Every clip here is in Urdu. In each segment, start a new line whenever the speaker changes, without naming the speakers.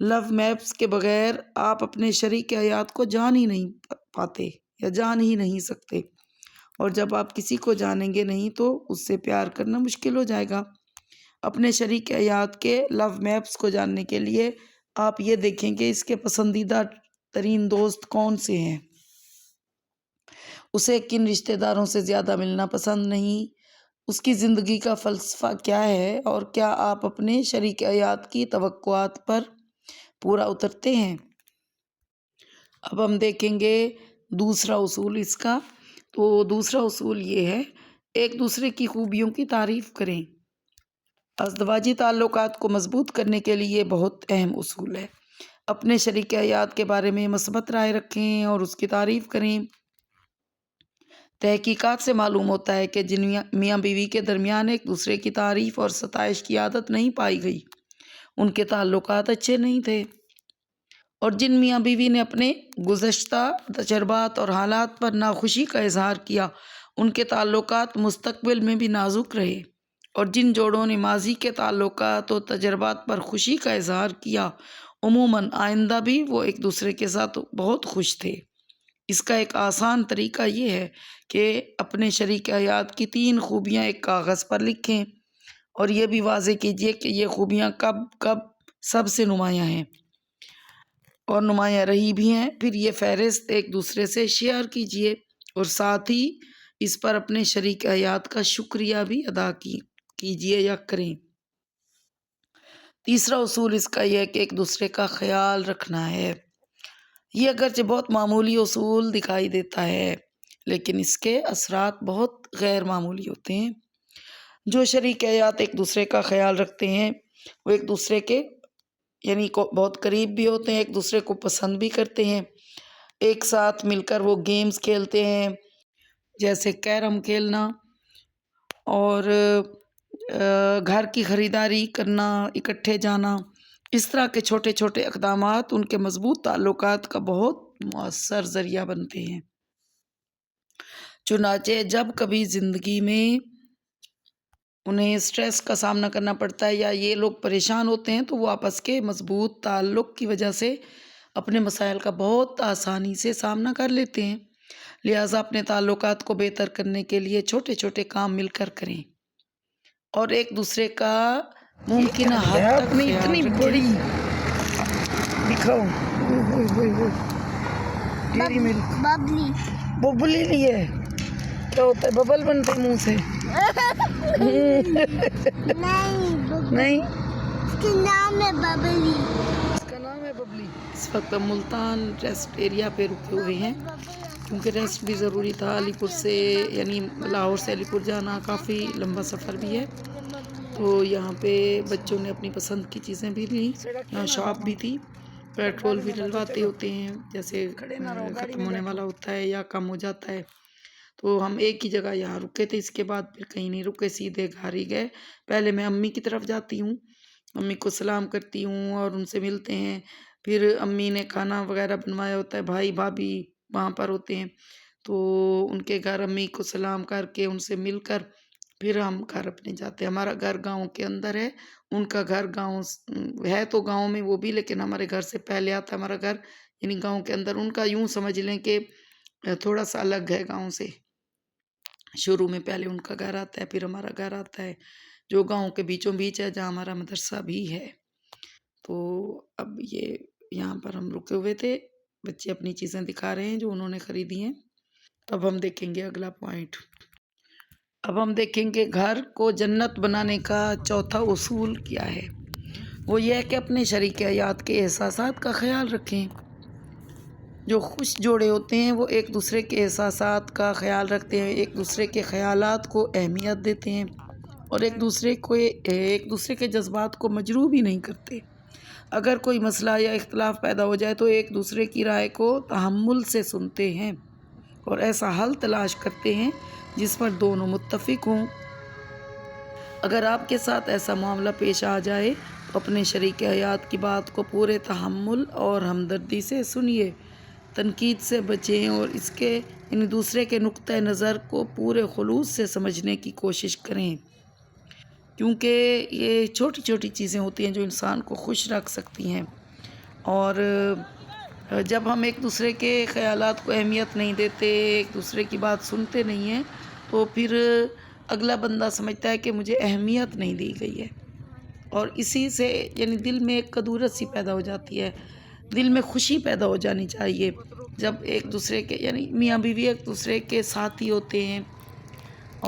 لو میپس کے بغیر آپ اپنے شریک حیات کو جان ہی نہیں پاتے یا جان ہی نہیں سکتے، اور جب آپ کسی کو جانیں گے نہیں تو اس سے پیار کرنا مشکل ہو جائے گا۔ اپنے شریک حیات کے لو میپس کو جاننے کے لیے آپ یہ دیکھیں کہ اس کے پسندیدہ ترین دوست کون سے ہیں، اسے کن رشتہ داروں سے زیادہ ملنا پسند نہیں، اس کی زندگی کا فلسفہ کیا ہے، اور کیا آپ اپنے شریک حیات کی توقعات پر پورا اترتے ہیں۔ اب ہم دیکھیں گے دوسرا اصول اس کا۔ تو دوسرا اصول یہ ہے، ایک دوسرے کی خوبیوں کی تعریف کریں۔ ازدواجی تعلقات کو مضبوط کرنے کے لیے بہت اہم اصول ہے۔ اپنے شریک حیات کے بارے میں مثبت رائے رکھیں اور اس کی تعریف کریں۔ تحقیقات سے معلوم ہوتا ہے کہ جن میاں بیوی کے درمیان ایک دوسرے کی تعریف اور ستائش کی عادت نہیں پائی گئی، ان کے تعلقات اچھے نہیں تھے، اور جن میاں بیوی نے اپنے گزشتہ تجربات اور حالات پر ناخوشی کا اظہار کیا، ان کے تعلقات مستقبل میں بھی نازک رہے، اور جن جوڑوں نے ماضی کے تعلقات اور تجربات پر خوشی کا اظہار کیا، عموماً آئندہ بھی وہ ایک دوسرے کے ساتھ بہت خوش تھے۔ اس کا ایک آسان طریقہ یہ ہے کہ اپنے شریک حیات کی 3 خوبیاں ایک کاغذ پر لکھیں، اور یہ بھی واضح کیجئے کہ یہ خوبیاں کب کب سب سے نمایاں ہیں اور نمایاں رہی بھی ہیں۔ پھر یہ فہرست ایک دوسرے سے شیئر کیجئے، اور ساتھ ہی اس پر اپنے شریک حیات کا شکریہ بھی ادا کیجئے یا کریں۔ تیسرا اصول اس کا یہ ہے کہ ایک دوسرے کا خیال رکھنا ہے۔ یہ اگرچہ بہت معمولی اصول دکھائی دیتا ہے، لیکن اس کے اثرات بہت غیر معمولی ہوتے ہیں۔ جو شریک حیات ایک دوسرے کا خیال رکھتے ہیں وہ ایک دوسرے کے بہت قریب بھی ہوتے ہیں، ایک دوسرے کو پسند بھی کرتے ہیں، ایک ساتھ مل کر وہ گیمز کھیلتے ہیں جیسے کیرم کھیلنا، اور گھر کی خریداری کرنا، اکٹھے جانا۔ اس طرح کے چھوٹے چھوٹے اقدامات ان کے مضبوط تعلقات کا بہت مؤثر ذریعہ بنتے ہیں۔ چنانچہ جب کبھی زندگی میں انہیں سٹریس کا سامنا کرنا پڑتا ہے یا یہ لوگ پریشان ہوتے ہیں، تو وہ آپس کے مضبوط تعلق کی وجہ سے اپنے مسائل کا بہت آسانی سے سامنا کر لیتے ہیں۔ لہٰذا اپنے تعلقات کو بہتر کرنے کے لیے چھوٹے چھوٹے کام مل کر کریں، اور ایک دوسرے کا ممکنہ حد تک اتنی بڑی دکھاؤ
ببلی
ببلی لیے کیا ہوتا ہے؟ ببل بنتے منہ سے؟ نہیں،
اس کا نام ہے ببلی۔
اس کا نام ہے ببلی۔ اس وقت ہم ملتان ریسٹ ایریا پہ رکے ہوئے ہیں، کیونکہ ریسٹ بھی ضروری تھا۔ علی پور سے لاہور سے علی پور جانا کافی لمبا سفر بھی ہے، تو یہاں پہ بچوں نے اپنی پسند کی چیزیں بھی لیں، یہاں شاپ بھی تھی، پیٹرول بھی ڈلواتے ہوتے ہیں جیسے ختم ہونے والا ہوتا ہے یا کم ہو جاتا ہے، تو ہم ایک ہی جگہ یہاں رکے تھے، اس کے بعد پھر کہیں نہیں رکے، سیدھے گھر ہی گئے۔ پہلے میں امی کی طرف جاتی ہوں، امی کو سلام کرتی ہوں اور ان سے ملتے ہیں، پھر امی نے کھانا وغیرہ بنوایا ہوتا ہے، بھائی بھابھی وہاں پر ہوتے ہیں، تو ان کے گھر امی کو سلام کر کے ان سے مل کر پھر ہم گھر اپنے جاتے ہیں۔ ہمارا گھر گاؤں کے اندر ہے، ان کا گھر گاؤں ہے تو گاؤں میں وہ بھی، لیکن ہمارے گھر سے پہلے آتا ہے ہمارا گھر، یعنی گاؤں کے اندر۔ ان کا یوں سمجھ لیں کہ تھوڑا سا الگ ہے گاؤں سے، شروع میں پہلے ان کا گھر آتا ہے پھر ہمارا گھر آتا ہے، جو گاؤں کے بیچوں بیچ ہے، جہاں ہمارا مدرسہ بھی ہے۔ تو اب یہ یہاں پر ہم رکے ہوئے تھے، بچے اپنی چیزیں دکھا رہے ہیں جو انہوں نے خریدی ہیں۔ اب ہم دیکھیں گے اگلا پوائنٹ۔ اب ہم دیکھیں گے گھر کو جنت بنانے کا چوتھا اصول کیا ہے۔ وہ یہ ہے کہ اپنے شریک حیات کے احساسات کا خیال رکھیں۔ جو خوش جوڑے ہوتے ہیں وہ ایک دوسرے کے احساسات کا خیال رکھتے ہیں، ایک دوسرے کے خیالات کو اہمیت دیتے ہیں، اور ایک دوسرے کے جذبات کو مجروح بھی نہیں کرتے۔ اگر کوئی مسئلہ یا اختلاف پیدا ہو جائے تو ایک دوسرے کی رائے کو تحمل سے سنتے ہیں اور ایسا حل تلاش کرتے ہیں جس پر دونوں متفق ہوں۔ اگر آپ کے ساتھ ایسا معاملہ پیش آ جائے تو اپنے شریک حیات کی بات کو پورے تحمل اور ہمدردی سے سنیے، تنقید سے بچیں اور اس کے دوسرے کے نقطۂ نظر کو پورے خلوص سے سمجھنے کی کوشش کریں، کیونکہ یہ چھوٹی چھوٹی چیزیں ہوتی ہیں جو انسان کو خوش رکھ سکتی ہیں۔ اور جب ہم ایک دوسرے کے خیالات کو اہمیت نہیں دیتے، ایک دوسرے کی بات سنتے نہیں ہیں، تو پھر اگلا بندہ سمجھتا ہے کہ مجھے اہمیت نہیں دی گئی ہے، اور اسی سے یعنی دل میں ایک کدورت سی پیدا ہو جاتی ہے، دل میں خوشی پیدا ہو جانی چاہیے جب ایک دوسرے کے یعنی میاں بیوی ایک دوسرے کے ساتھی ہوتے ہیں،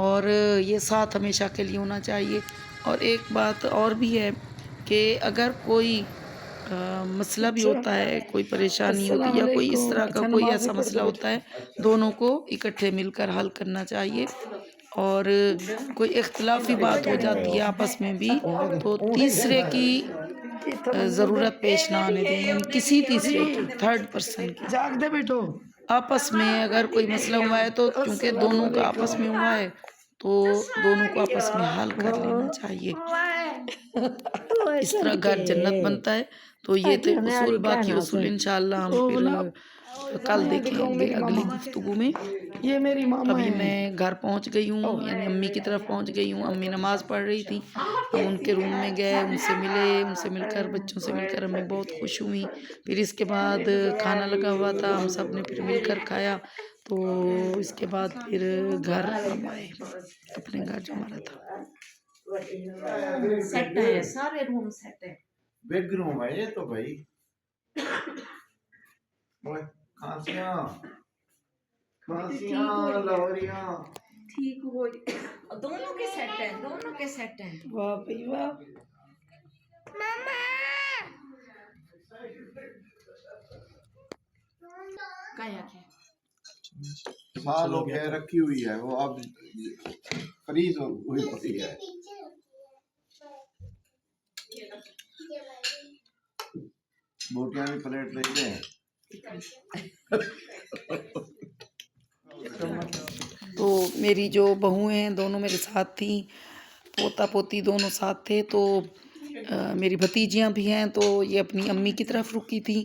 اور یہ ساتھ ہمیشہ کے لیے ہونا چاہیے۔ اور ایک بات اور بھی ہے کہ اگر کوئی مسئلہ بھی ہوتا ہے، کوئی پریشانی ہوتی ہے یا کوئی اس طرح کا کوئی ایسا مسئلہ ہوتا ہے، دونوں کو اکٹھے مل کر حل کرنا چاہیے۔ اور کوئی اختلافی بات ہو جاتی ہے آپس میں بھی، تو تیسرے کی ضرورت پیش نہ آنے دیں، یعنی کسی تیسرے کی، تھرڈ پرسن کی۔ جاگتے بیٹھو، آپس میں اگر کوئی مسئلہ ہوا ہے تو چونکہ دونوں کا آپس میں ہوا ہے تو دونوں کو آپس میں حل کر لینا چاہیے، اس طرح گھر جنت بنتا ہے۔ تو یہ تھے اصول، باقی اصول انشاءاللہ ہم پھر کل دیکھیں گے اگلی گفتگو میں۔ ابھی میں گھر پہنچ گئی ہوں، یعنی امی کی طرف پہنچ گئی ہوں، امی نماز پڑھ رہی تھی، ہم ان کے روم میں گئے، ان سے ملے، ان سے مل کر بچوں سے مل کر امی بہت خوش ہوئی۔ پھر اس کے بعد کھانا لگا ہوا تھا، ہم سب نے پھر مل کر کھایا، تو اس کے بعد پھر گھر ہم آئے، اپنے گھر جو ہمارا تھا۔
سیٹ ہے، سارے روم سیٹ ہے،
بگ روم ہے یہ تو بھائی۔ کھانسیاں لاہوریاں
ٹھیک ہو دونوں کے سیٹ ہیں، دونوں کے سیٹ ہیں۔
واہ بھائی واہ،
سال ہو گیا رکھی ہوئی ہے وہ، اب فریز ہوئی پڑی ہے۔ بوٹیاں بھی پلیٹ لے لیں۔
تو میری جو بہو ہیں دونوں میرے ساتھ تھیں، پوتا پوتی دونوں ساتھ تھے، تو میری بھتیجیاں بھی ہیں، تو یہ اپنی امی کی طرف رکی تھیں،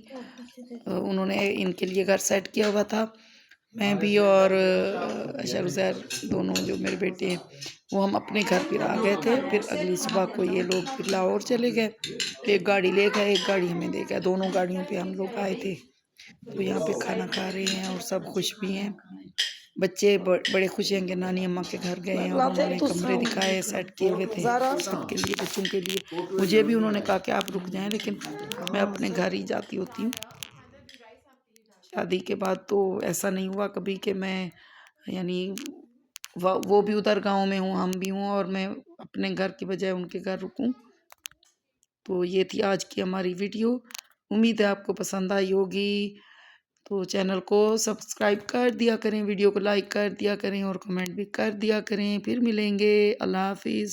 انہوں نے ان کے لیے گھر سیٹ کیا ہوا تھا۔ میں بھی اور اشر عزیر دونوں جو میرے بیٹے ہیں وہ ہم اپنے گھر پھر آ گئے تھے۔ پھر اگلی صبح کو یہ لوگ پھر لاہور چلے گئے، ایک گاڑی لے گئے، ایک گاڑی ہمیں دے گئے، دونوں گاڑیوں پہ ہم لوگ آئے تھے۔ تو یہاں پہ کھانا کھا رہے ہیں اور سب خوش بھی ہیں، بچے بڑے خوش ہیں کہ نانی اماں کے گھر گئے ہیں، اور انہوں نے کمرے دکھائے، سیٹ کیے ہوئے تھے سب کے لیے، بچوں کے لیے۔ مجھے بھی انہوں نے کہا کہ آپ رک جائیں، لیکن میں اپنے گھر ہی جاتی ہوتی ہوں۔ شادی کے بعد تو ایسا نہیں ہوا کبھی کہ میں یعنی وہ بھی ادھر گاؤں میں ہوں، ہم بھی ہوں، اور میں اپنے گھر کی بجائے ان کے گھر رکوں۔ تو یہ تھی آج کی ہماری ویڈیو، امید ہے آپ کو پسند آئی ہوگی۔ تو چینل کو سبسکرائب کر دیا کریں، ویڈیو کو لائک کر دیا کریں، اور کمنٹ بھی کر دیا کریں۔ پھر ملیں گے، اللہ حافظ۔